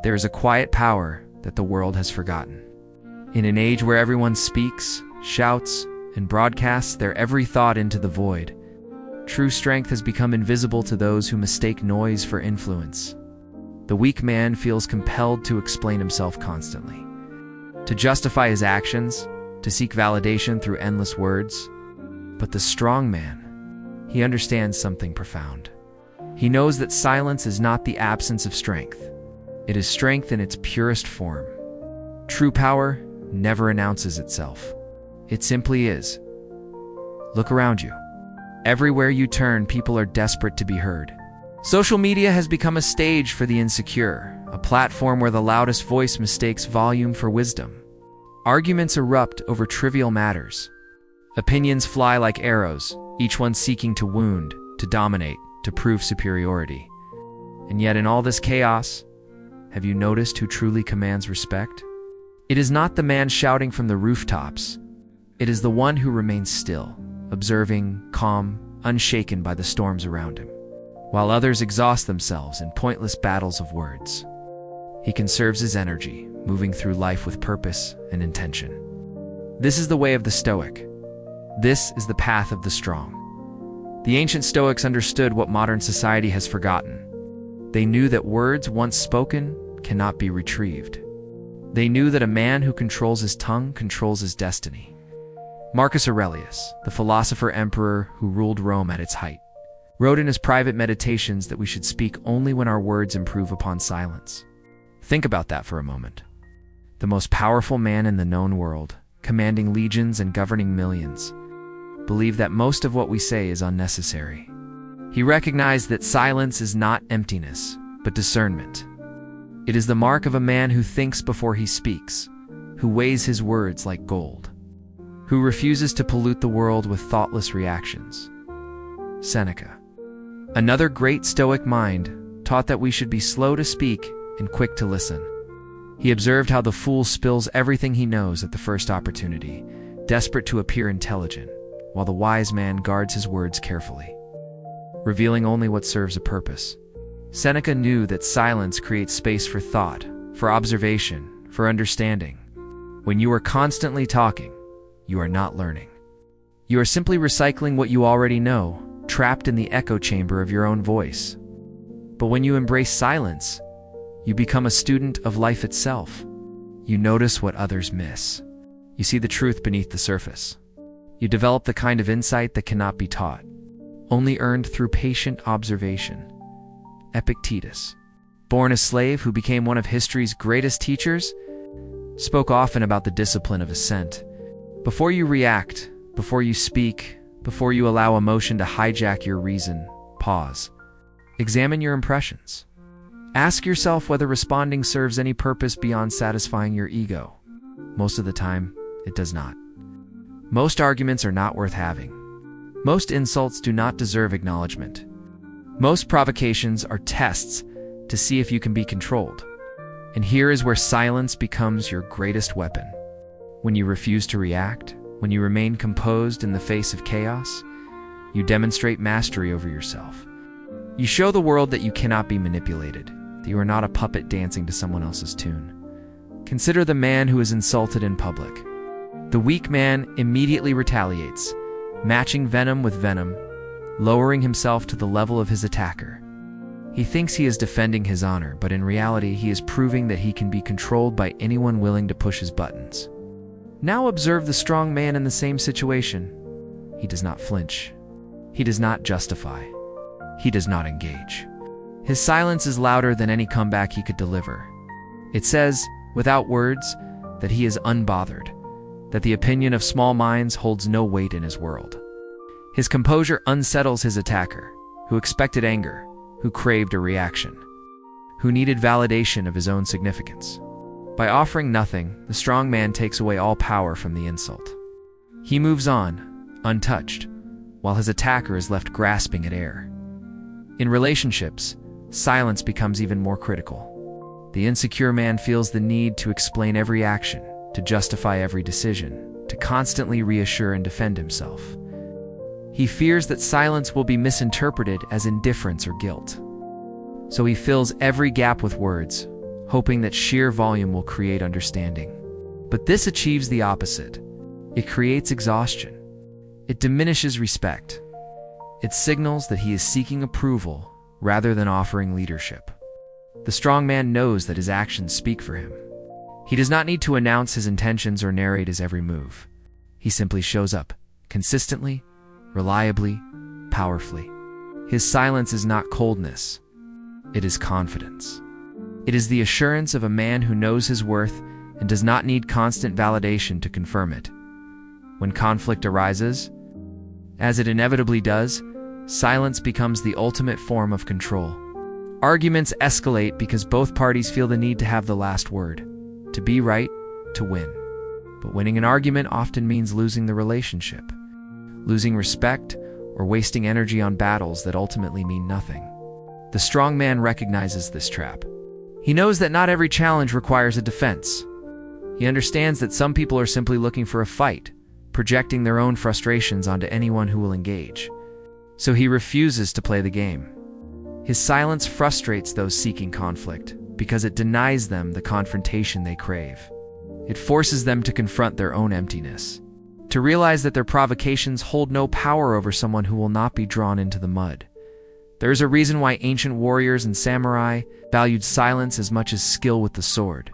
There is a quiet power that the world has forgotten. In an age where everyone speaks, shouts, and broadcasts their every thought into the void, true strength has become invisible to those who mistake noise for influence. The weak man feels compelled to explain himself constantly, to justify his actions, to seek validation through endless words. But the strong man, he understands something profound. He knows that silence is not the absence of strength. It is strength in its purest form. True power never announces itself. It simply is. Look around you. Everywhere you turn, people are desperate to be heard. Social media has become a stage for the insecure, a platform where the loudest voice mistakes volume for wisdom. Arguments erupt over trivial matters. Opinions fly like arrows, each one seeking to wound, to dominate, to prove superiority. And yet in all this chaos, have you noticed who truly commands respect? It is not the man shouting from the rooftops. It is the one who remains still, observing, calm, unshaken by the storms around him. While others exhaust themselves in pointless battles of words, he conserves his energy, moving through life with purpose and intention. This is the way of the Stoic. This is the path of the strong. The ancient Stoics understood what modern society has forgotten. They knew that words once spoken cannot be retrieved. They knew that a man who controls his tongue controls his destiny. Marcus Aurelius, the philosopher-emperor who ruled Rome at its height, wrote in his private meditations that we should speak only when our words improve upon silence. Think about that for a moment. The most powerful man in the known world, commanding legions and governing millions, believed that most of what we say is unnecessary. He recognized that silence is not emptiness, but discernment. It is the mark of a man who thinks before he speaks, who weighs his words like gold, who refuses to pollute the world with thoughtless reactions. Seneca, another great Stoic mind, taught that we should be slow to speak and quick to listen. He observed how the fool spills everything he knows at the first opportunity, desperate to appear intelligent, while the wise man guards his words carefully, revealing only what serves a purpose. Seneca knew that silence creates space for thought, for observation, for understanding. When you are constantly talking, you are not learning. You are simply recycling what you already know, trapped in the echo chamber of your own voice. But when you embrace silence, you become a student of life itself. You notice what others miss. You see the truth beneath the surface. You develop the kind of insight that cannot be taught, only earned through patient observation. Epictetus, born a slave who became one of history's greatest teachers, spoke often about the discipline of assent. Before you react, before you speak, before you allow emotion to hijack your reason, pause. Examine your impressions. Ask yourself whether responding serves any purpose beyond satisfying your ego. Most of the time, it does not. Most arguments are not worth having. Most insults do not deserve acknowledgement. Most provocations are tests to see if you can be controlled. And here is where silence becomes your greatest weapon. When you refuse to react, when you remain composed in the face of chaos, you demonstrate mastery over yourself. You show the world that you cannot be manipulated, that you are not a puppet dancing to someone else's tune. Consider the man who is insulted in public. The weak man immediately retaliates, matching venom with venom, lowering himself to the level of his attacker. He thinks he is defending his honor, but in reality he is proving that he can be controlled by anyone willing to push his buttons. Now observe the strong man in the same situation. He does not flinch. He does not justify. He does not engage. His silence is louder than any comeback he could deliver. It says, without words, that he is unbothered, that the opinion of small minds holds no weight in his world. His composure unsettles his attacker, who expected anger, who craved a reaction, who needed validation of his own significance. By offering nothing, the strong man takes away all power from the insult. He moves on, untouched, while his attacker is left grasping at air. In relationships, silence becomes even more critical. The insecure man feels the need to explain every action, to justify every decision, to constantly reassure and defend himself. He fears that silence will be misinterpreted as indifference or guilt. So he fills every gap with words, hoping that sheer volume will create understanding. But this achieves the opposite. It creates exhaustion. It diminishes respect. It signals that he is seeking approval rather than offering leadership. The strong man knows that his actions speak for him. He does not need to announce his intentions or narrate his every move. He simply shows up, consistently, reliably, powerfully. His silence is not coldness. It is confidence. It is the assurance of a man who knows his worth and does not need constant validation to confirm it. When conflict arises, as it inevitably does, silence becomes the ultimate form of control. Arguments escalate because both parties feel the need to have the last word, to be right, to win. But winning an argument often means losing the relationship, losing respect, or wasting energy on battles that ultimately mean nothing. The strong man recognizes this trap. He knows that not every challenge requires a defense. He understands that some people are simply looking for a fight, projecting their own frustrations onto anyone who will engage. So he refuses to play the game. His silence frustrates those seeking conflict because it denies them the confrontation they crave. It forces them to confront their own emptiness, to realize that their provocations hold no power over someone who will not be drawn into the mud. There is a reason why ancient warriors and samurai valued silence as much as skill with the sword.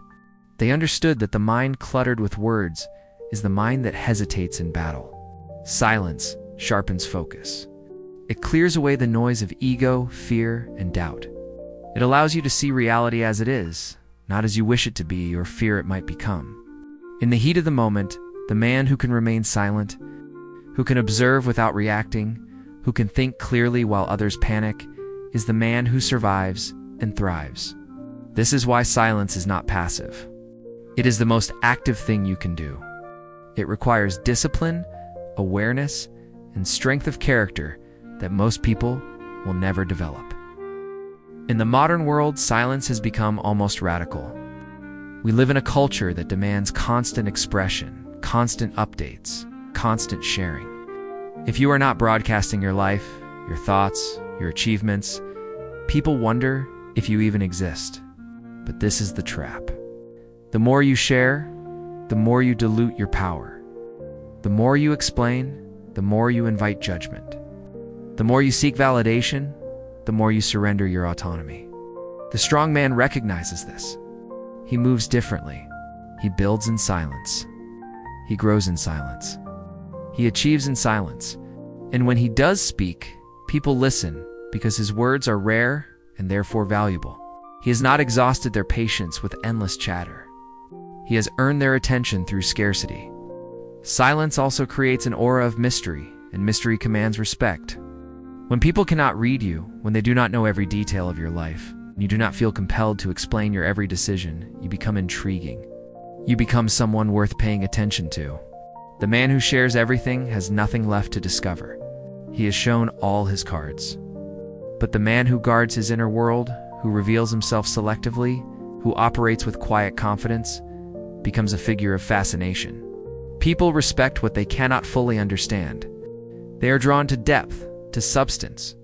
They understood that the mind cluttered with words is the mind that hesitates in battle. Silence sharpens focus. It clears away the noise of ego, fear, and doubt. It allows you to see reality as it is, not as you wish it to be or fear it might become. In the heat of the moment, the man who can remain silent, who can observe without reacting, who can think clearly while others panic, is the man who survives and thrives. This is why silence is not passive. It is the most active thing you can do. It requires discipline, awareness, and strength of character that most people will never develop. In the modern world, silence has become almost radical. We live in a culture that demands constant expression, constant updates, constant sharing. If you are not broadcasting your life, your thoughts, your achievements, people wonder if you even exist. But this is the trap. The more you share, the more you dilute your power. The more you explain, the more you invite judgment. The more you seek validation, the more you surrender your autonomy. The strong man recognizes this. He moves differently. He builds in silence. He grows in silence. He achieves in silence. And when he does speak, people listen because his words are rare and therefore valuable. He has not exhausted their patience with endless chatter. He has earned their attention through scarcity. Silence also creates an aura of mystery, and mystery commands respect. When people cannot read you, when they do not know every detail of your life, and you do not feel compelled to explain your every decision, you become intriguing. You become someone worth paying attention to. The man who shares everything has nothing left to discover. He has shown all his cards. But the man who guards his inner world, who reveals himself selectively, who operates with quiet confidence, becomes a figure of fascination. People respect what they cannot fully understand. They are drawn to depth, to substance,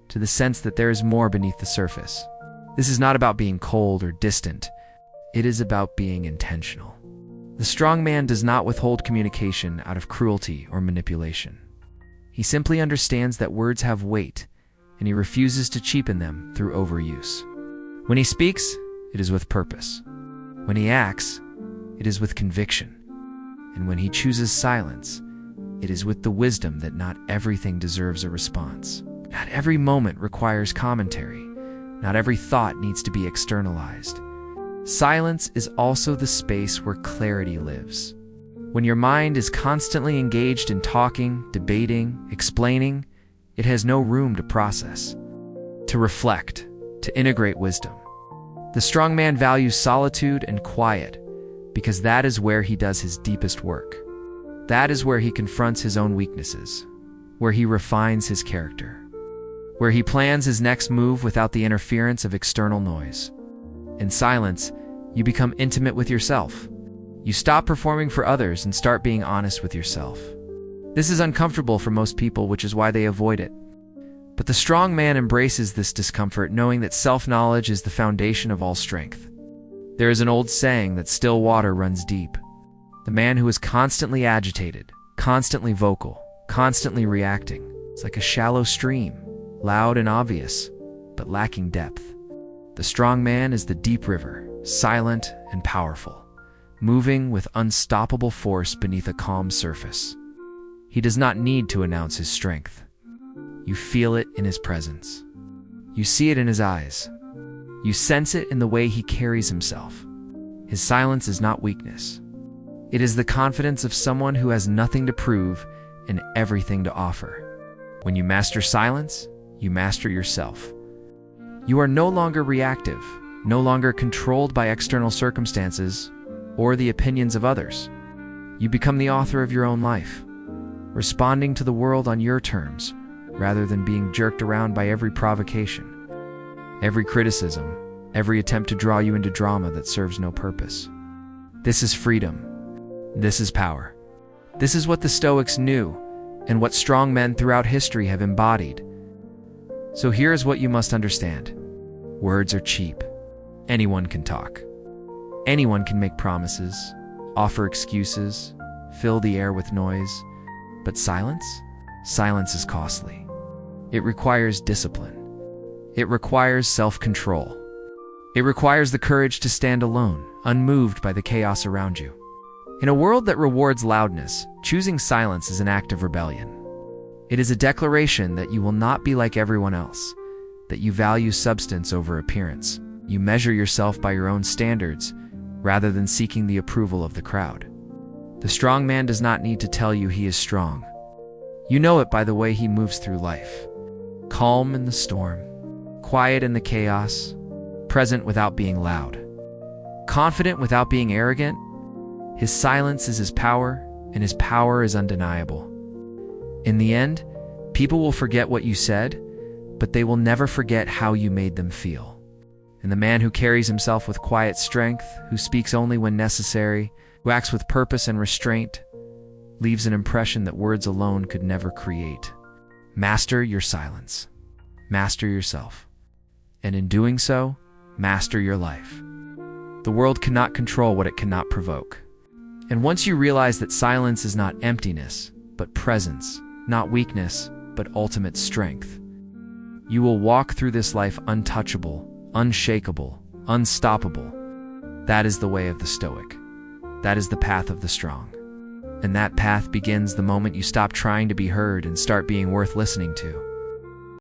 to the sense that there is more beneath the surface. This is not about being cold or distant. It is about being intentional. The strong man does not withhold communication out of cruelty or manipulation. He simply understands that words have weight, and he refuses to cheapen them through overuse. When he speaks, it is with purpose. When he acts, it is with conviction. And when he chooses silence, it is with the wisdom that not everything deserves a response. Not every moment requires commentary. Not every thought needs to be externalized. Silence is also the space where clarity lives. When your mind is constantly engaged in talking, debating, explaining, it has no room to process, to reflect, to integrate wisdom. The strong man values solitude and quiet because that is where he does his deepest work. That is where he confronts his own weaknesses, where he refines his character, where he plans his next move without the interference of external noise. In silence, you become intimate with yourself. You stop performing for others and start being honest with yourself. This is uncomfortable for most people, which is why they avoid it. But the strong man embraces this discomfort, knowing that self-knowledge is the foundation of all strength. There is an old saying that still water runs deep. The man who is constantly agitated, constantly vocal, constantly reacting, is like a shallow stream, loud and obvious, but lacking depth. The strong man is the deep river, silent and powerful, moving with unstoppable force beneath a calm surface. He does not need to announce his strength. You feel it in his presence. You see it in his eyes. You sense it in the way he carries himself. His silence is not weakness. It is the confidence of someone who has nothing to prove and everything to offer. When you master silence, you master yourself. You are no longer reactive, no longer controlled by external circumstances or the opinions of others. You become the author of your own life, responding to the world on your terms, rather than being jerked around by every provocation, every criticism, every attempt to draw you into drama that serves no purpose. This is freedom. This is power. This is what the Stoics knew, and what strong men throughout history have embodied. So here is what you must understand. Words are cheap. Anyone can talk. Anyone can make promises, offer excuses, fill the air with noise. But silence? Silence is costly. It requires discipline. It requires self-control. It requires the courage to stand alone, unmoved by the chaos around you. In a world that rewards loudness, choosing silence is an act of rebellion. It is a declaration that you will not be like everyone else, that you value substance over appearance. You measure yourself by your own standards, rather than seeking the approval of the crowd. The strong man does not need to tell you he is strong. You know it by the way he moves through life. Calm in the storm, quiet in the chaos, present without being loud, confident without being arrogant. His silence is his power, and his power is undeniable. In the end, people will forget what you said, but they will never forget how you made them feel. And the man who carries himself with quiet strength, who speaks only when necessary, who acts with purpose and restraint, leaves an impression that words alone could never create. Master your silence. Master yourself. And in doing so, master your life. The world cannot control what it cannot provoke. And once you realize that silence is not emptiness, but presence, not weakness, but ultimate strength, you will walk through this life untouchable, unshakable, unstoppable. That is the way of the Stoic. That is the path of the strong. And that path begins the moment you stop trying to be heard and start being worth listening to.